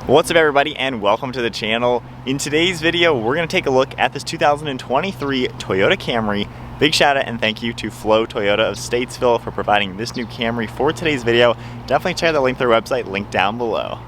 What's up everybody and welcome to the channel. In today's video we're going to take a look at this 2023 Toyota Camry. Big shout out and thank you to FOURR Toyota of Statesville for providing this new Camry for today's video. Definitely check out the link to their website, linked down below.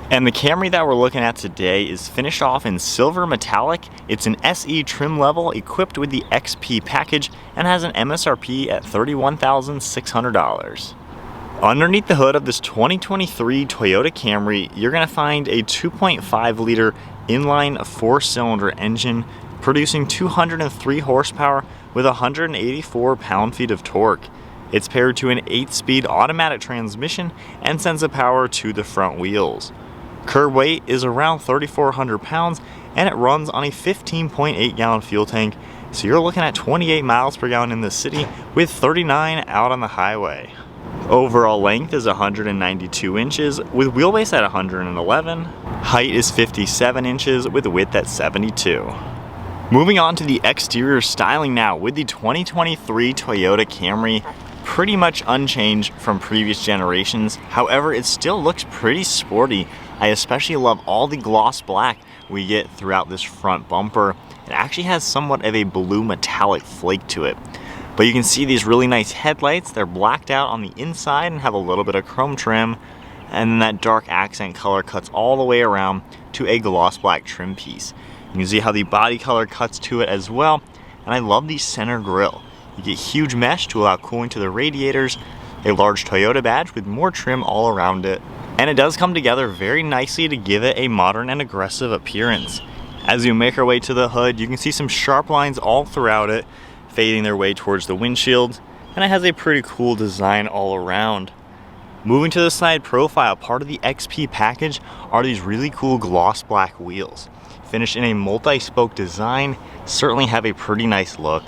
And the Camry that we're looking at today is finished off in silver metallic. It's an SE trim level equipped with the XP package and has an MSRP at $31,600. Underneath the hood of this 2023 Toyota Camry, you're going to find a 2.5 liter inline 4-cylinder engine producing 203 horsepower with 184 pound-feet of torque. It's paired to an 8-speed automatic transmission and sends the power to the front wheels. Curb weight is around 3,400 pounds and it runs on a 15.8 gallon fuel tank, so you're looking at 28 miles per gallon in the city with 39 out on the highway. Overall length is 192 inches with wheelbase at 111. Height is 57 inches with width at 72. Moving on to the exterior styling now with the 2023 Toyota Camry. Pretty much unchanged from previous generations. However, it still looks pretty sporty. I especially love all the gloss black we get throughout this front bumper. It actually has somewhat of a blue metallic flake to it. But you can see these really nice headlights. They're blacked out on the inside and have a little bit of chrome trim. And then that dark accent color cuts all the way around to a gloss black trim piece. You can see how the body color cuts to it as well. And I love the center grille. You get huge mesh to allow cooling to the radiators, a large Toyota badge with more trim all around it. And it does come together very nicely to give it a modern and aggressive appearance. As you make our way to the hood, you can see some sharp lines all throughout it, fading their way towards the windshield, and it has a pretty cool design all around. Moving to the side profile, part of the XP package are these really cool gloss black wheels. Finished in a multi-spoke design, certainly have a pretty nice look.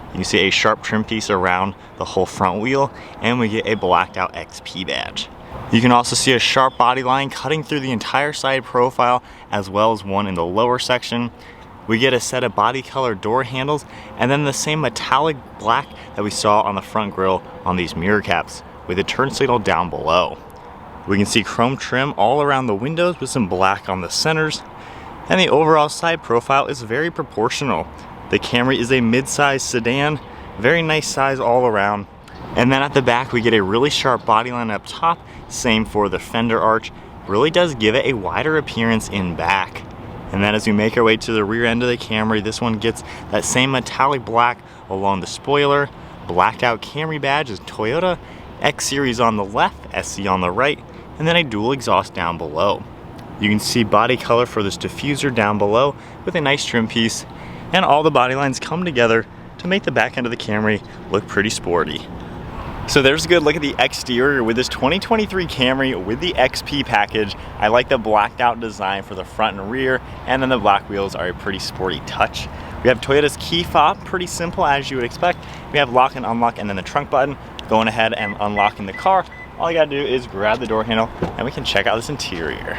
You can see a sharp trim piece around the whole front wheel, and we get a blacked out XP badge. You can also see a sharp body line cutting through the entire side profile, as well as one in the lower section. We get a set of body color door handles and then the same metallic black that we saw on the front grille on these mirror caps with a turn signal down below. We can see chrome trim all around the windows with some black on the centers, and the overall side profile is very proportional. The Camry is a mid-sized sedan, very nice size all around. And then at the back we get a really sharp body line up top, same for the fender arch. Really does give it a wider appearance in back. And then as we make our way to the rear end of the Camry, this one gets that same metallic black along the spoiler, blacked out Camry badge is Toyota, X Series on the left, SC on the right, and then a dual exhaust down below. You can see body color for this diffuser down below with a nice trim piece, and all the body lines come together to make the back end of the Camry look pretty sporty. So there's a good look at the exterior with this 2023 Camry with the XP package. I like the blacked out design for the front and rear, and then the black wheels are a pretty sporty touch. We have Toyota's key fob, pretty simple as you would expect. We have lock and unlock and then the trunk button. Going ahead and unlocking the car, all you gotta do is grab the door handle and we can check out this interior.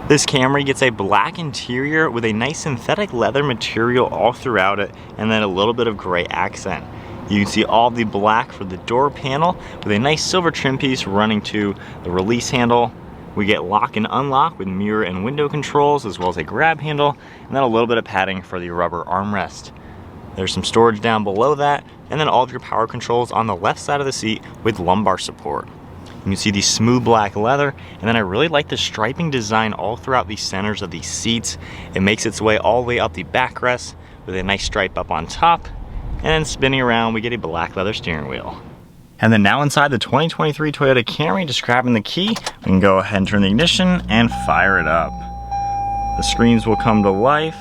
This Camry gets a black interior with a nice synthetic leather material all throughout it, and then a little bit of gray accent. You can see all the black for the door panel with a nice silver trim piece running to the release handle. We get lock and unlock with mirror and window controls, as well as a grab handle, and then a little bit of padding for the rubber armrest. There's some storage down below that, and then all of your power controls on the left side of the seat with lumbar support. You can see the smooth black leather, and then I really like the striping design all throughout the centers of these seats. It makes its way all the way up the backrest with a nice stripe up on top. And then spinning around, we get a black leather steering wheel. And then now inside the 2023 Toyota Camry, just grabbing the key, we can go ahead and turn the ignition and fire it up. The screens will come to life.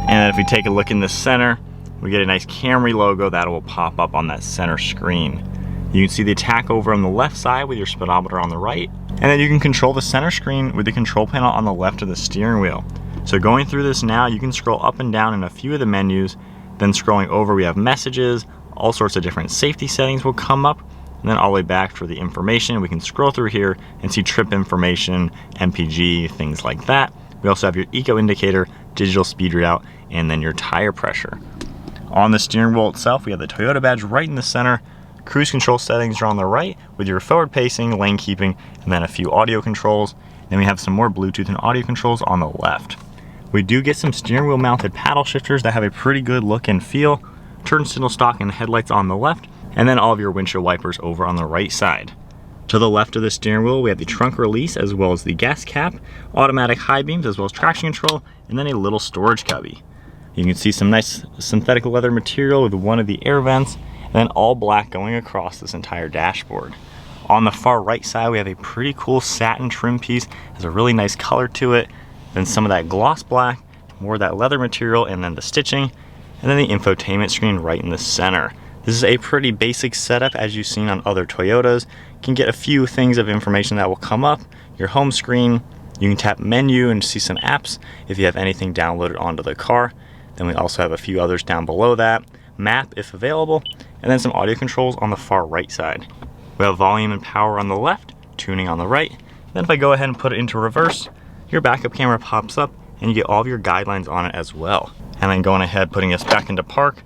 And if we take a look in the center, we get a nice Camry logo that will pop up on that center screen. You can see the tach over on the left side with your speedometer on the right. And then you can control the center screen with the control panel on the left of the steering wheel. So going through this now, you can scroll up and down in a few of the menus. Then scrolling over, we have messages, all sorts of different safety settings will come up, and then all the way back for the information. We can scroll through here and see trip information, MPG, things like that. We also have your eco indicator, digital speed readout, and then your tire pressure. On the steering wheel itself, we have the Toyota badge right in the center. Cruise control settings are on the right with your forward pacing, lane keeping, and then a few audio controls. Then we have some more Bluetooth and audio controls on the left. We do get some steering wheel mounted paddle shifters that have a pretty good look and feel. Turn signal stalk and headlights on the left, and then all of your windshield wipers over on the right side. To the left of the steering wheel, we have the trunk release as well as the gas cap, automatic high beams as well as traction control, and then a little storage cubby. You can see some nice synthetic leather material with one of the air vents, and then all black going across this entire dashboard. On the far right side, we have a pretty cool satin trim piece. Has a really nice color to it. Then some of that gloss black, more of that leather material, and then the stitching, and then the infotainment screen right in the center. This is a pretty basic setup as you've seen on other Toyotas. You can get a few things of information that will come up. Your home screen, you can tap menu and see some apps if you have anything downloaded onto the car. Then we also have a few others down below that, map if available, and then some audio controls on the far right side. We have volume and power on the left, tuning on the right. Then if I go ahead and put it into reverse, your backup camera pops up and you get all of your guidelines on it as well. And then going ahead, putting us back into park,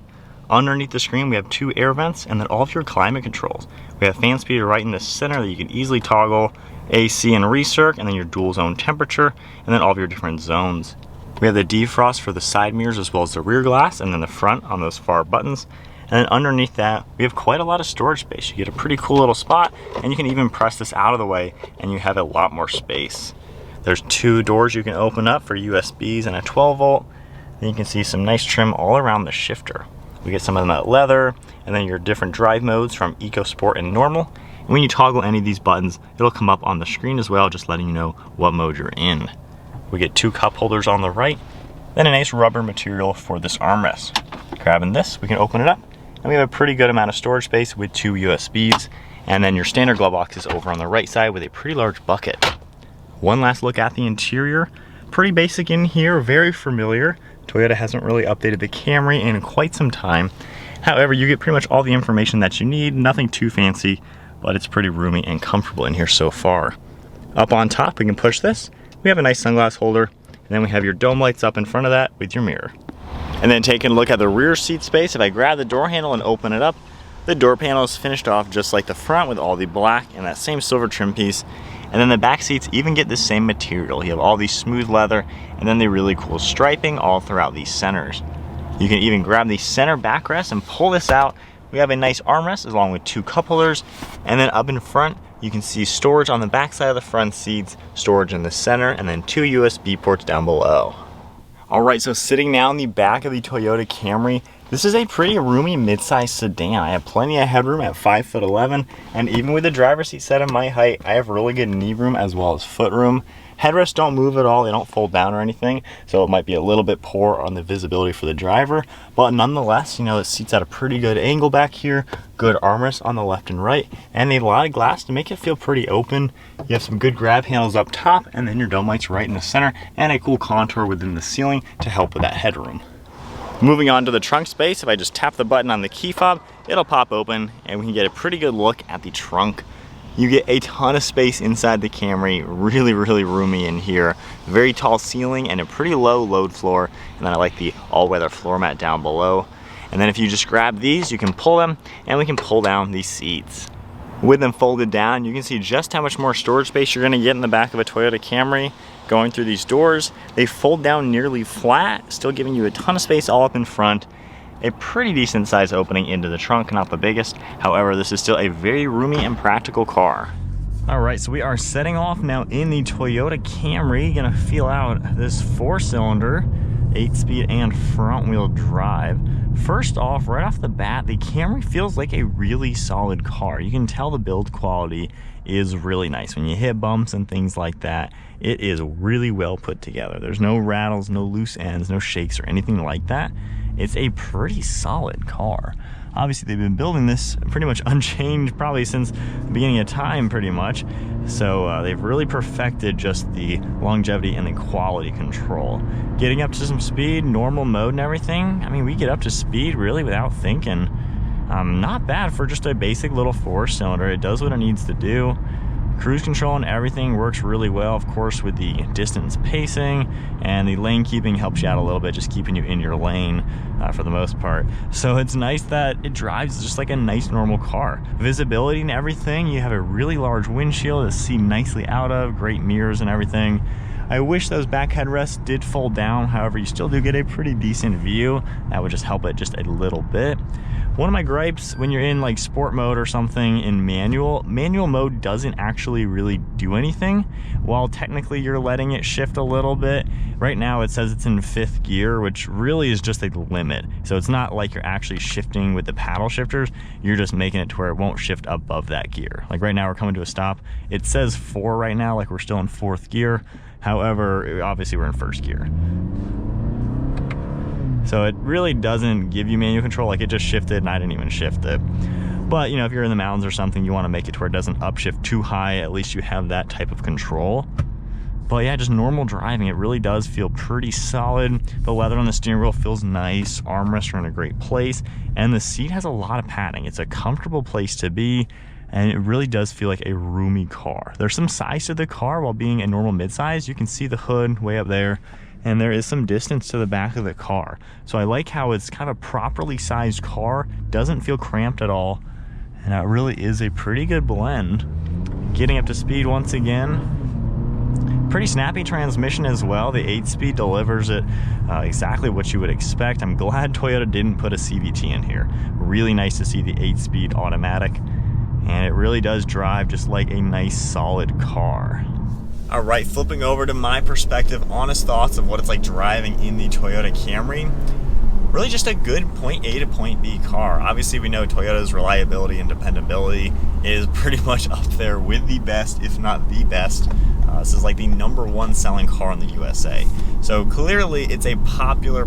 underneath the screen we have 2 air vents and then all of your climate controls. We have fan speed right in the center that you can easily toggle, AC and recirc, and then your dual zone temperature, and then all of your different zones. We have the defrost for the side mirrors as well as the rear glass, and then the front on those far buttons. And then underneath that, we have quite a lot of storage space. You get a pretty cool little spot, and you can even press this out of the way, and you have a lot more space. There's 2 doors you can open up for USBs and a 12 volt. Then you can see some nice trim all around the shifter. We get some of them at leather, and then your different drive modes from Eco, Sport, and Normal. And when you toggle any of these buttons, it'll come up on the screen as well, just letting you know what mode you're in. We get 2 cup holders on the right, then a nice rubber material for this armrest. Grabbing this, we can open it up, and we have a pretty good amount of storage space with 2 USBs, and then your standard glove box is over on the right side with a pretty large bucket. One last look at the interior. Pretty basic in here, very familiar. Toyota hasn't really updated the Camry in quite some time. However, you get pretty much all the information that you need, nothing too fancy, but it's pretty roomy and comfortable in here so far. Up on top, we can push this. We have a nice sunglass holder, and then we have your dome lights up in front of that with your mirror. And then taking a look at the rear seat space, if I grab the door handle and open it up, the door panel is finished off just like the front with all the black and that same silver trim piece. And then the back seats even get the same material. You have all these smooth leather and then the really cool striping all throughout these centers. You can even grab the center backrest and pull this out. We have a nice armrest along with 2 cup holders, and then up in front you can see storage on the back side of the front seats, storage in the center, and then 2 USB ports down below. Alright, so sitting now in the back of the Toyota Camry, this is a pretty roomy mid-sized sedan. I have plenty of headroom at 5'11", and even with the driver's seat set at my height, I have really good knee room as well as foot room. Headrests don't move at all, they don't fold down or anything, so it might be a little bit poor on the visibility for the driver, but nonetheless, you know, it seats at a pretty good angle back here, good armrests on the left and right, and a lot of glass to make it feel pretty open. You have some good grab handles up top, and then your dome lights right in the center, and a cool contour within the ceiling to help with that headroom. Moving on to the trunk space, if I just tap the button on the key fob, it'll pop open, and we can get a pretty good look at the trunk. You get a ton of space inside the Camry, really roomy in here. Very tall ceiling and a pretty low load floor. And then I like the all-weather floor mat down below. And then if you just grab these, you can pull them and we can pull down these seats. With them folded down, you can see just how much more storage space you're gonna get in the back of a Toyota Camry. Going through these doors, they fold down nearly flat, still giving you a ton of space all up in front. A pretty decent size opening into the trunk, not the biggest. However, this is still a very roomy and practical car. All right, so we are setting off now in the Toyota Camry. Gonna feel out this 4-cylinder, 8-speed and front wheel drive. First off, right off the bat, the Camry feels like a really solid car. You can tell the build quality is really nice. When you hit bumps and things like that, it is really well put together. There's no rattles, no loose ends, no shakes or anything like that. It's a pretty solid car. Obviously, they've been building this pretty much unchanged probably since the beginning of time pretty much. So they've really perfected just the longevity and the quality control. Getting up to some speed, normal mode and everything, I mean, we get up to speed really without thinking. Not bad for just a basic little 4-cylinder. It does what it needs to do. Cruise control and everything works really well, of course, with the distance pacing, and the lane keeping helps you out a little bit, just keeping you in your lane for the most part. So it's nice that it drives just like a nice normal car. Visibility and everything, you have a really large windshield to see nicely out of, great mirrors and everything. I wish those back headrests did fold down, however, you still do get a pretty decent view. That would just help it just a little bit. One of my gripes when you're in like sport mode or something in manual mode doesn't actually really do anything. While technically you're letting it shift a little bit. Right now it says it's in 5th gear, which really is just a limit. So it's not like you're actually shifting with the paddle shifters, you're just making it to where it won't shift above that gear. Like right now we're coming to a stop. It says 4 right now, like we're still in 4th gear. However, obviously we're in 1st gear. So it really doesn't give you manual control, like it just shifted and I didn't even shift it. But you know, if you're in the mountains or something, you want to make it to where it doesn't upshift too high, at least you have that type of control. But yeah, just normal driving, it really does feel pretty solid. The leather on the steering wheel feels nice, armrests are in a great place, and the seat has a lot of padding. It's a comfortable place to be, and it really does feel like a roomy car. There's some size to the car while being a normal midsize. You can see the hood way up there, and there is some distance to the back of the car. So I like how it's kind of a properly sized car, doesn't feel cramped at all, and it really is a pretty good blend. Getting up to speed once again. Pretty snappy transmission as well. The 8-speed delivers it exactly what you would expect. I'm glad Toyota didn't put a CVT in here. Really nice to see the 8-speed automatic, and it really does drive just like a nice solid car. All right, flipping over to my perspective, honest thoughts of what it's like driving in the Toyota Camry. Really just a good point A to point B car. Obviously we know Toyota's reliability and dependability is pretty much up there with the best, if not the best. This is like the #1 selling car in the USA. So clearly it's a popular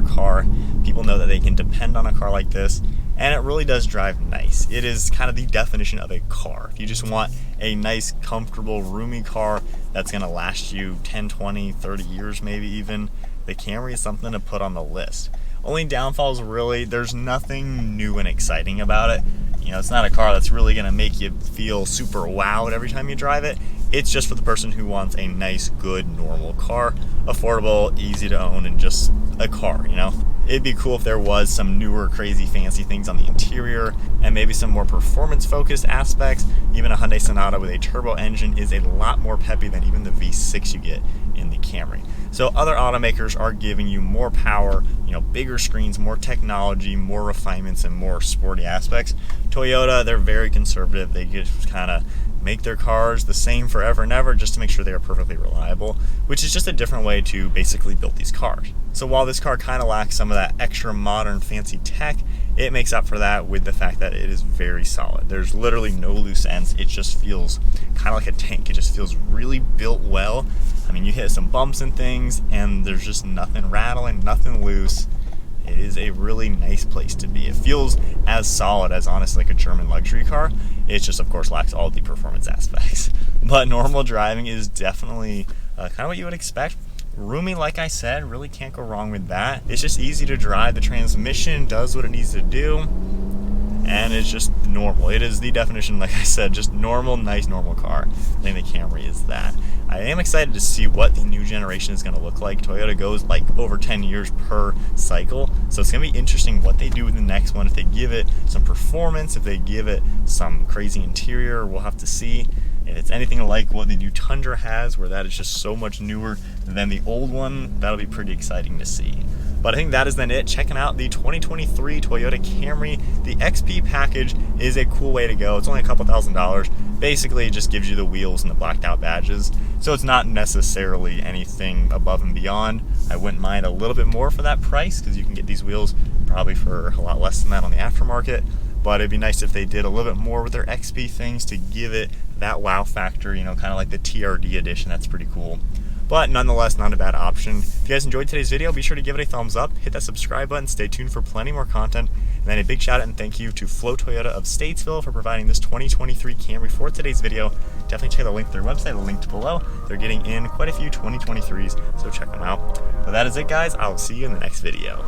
car. People know that they can depend on a car like this, and it really does drive nice. It is kind of the definition of a car. If you just want a nice, comfortable, roomy car that's gonna last you 10, 20, 30 years maybe even, the Camry is something to put on the list. Only downfall is really, there's nothing new and exciting about it. You know, it's not a car that's really gonna make you feel super wowed every time you drive it. It's just for the person who wants a nice, good, normal car, affordable, easy to own, and just a car, you know? It'd be cool if there was some newer, crazy, fancy things on the interior, and maybe some more performance-focused aspects. Even a Hyundai Sonata with a turbo engine is a lot more peppy than even the V6 you get in the Camry. So other automakers are giving you more power, you know, bigger screens, more technology, more refinements, and more sporty aspects. Toyota, they're very conservative. They just kind of make their cars the same forever and ever just to make sure they are perfectly reliable, which is just a different way to basically build these cars. So while this car kind of lacks some of that extra modern fancy tech, it makes up for that with the fact that it is very solid. There's literally no loose ends. It just feels kind of like a tank. It just feels really built well. I mean, you hit some bumps and things and there's just nothing rattling, nothing loose. It is a really nice place to be. It feels as solid as honestly like a German luxury car. It just of course lacks all the performance aspects. But normal driving is definitely kind of what you would expect. Roomy, like I said, really can't go wrong with that. It's just easy to drive. The transmission does what it needs to do, and it's just normal. It is the definition, like I said, just normal, nice, normal car. I think the Camry is that. I am excited to see what the new generation is going to look like. Toyota goes like over 10 years per cycle, so it's going to be interesting what they do with the next one. If they give it some performance, if they give it some crazy interior, we'll have to see. If it's anything like what the new Tundra has, where that is just so much newer than the old one, that'll be pretty exciting to see. But I think that is then it. Checking out the 2023 Toyota Camry. The XP package is a cool way to go. It's only a couple $1,000s. Basically, it just gives you the wheels and the blacked out badges. So it's not necessarily anything above and beyond. I wouldn't mind a little bit more for that price because you can get these wheels probably for a lot less than that on the aftermarket. But it'd be nice if they did a little bit more with their XP things to give it that wow factor, you know, kind of like the TRD edition. That's pretty cool. But nonetheless, not a bad option. If you guys enjoyed today's video, be sure to give it a thumbs up, hit that subscribe button, stay tuned for plenty more content. And then a big shout out and thank you to Flow Toyota of Statesville for providing this 2023 Camry for today's video. Definitely check the link to their website, linked below. They're getting in quite a few 2023s, so check them out. But that is it, guys. I'll see you in the next video.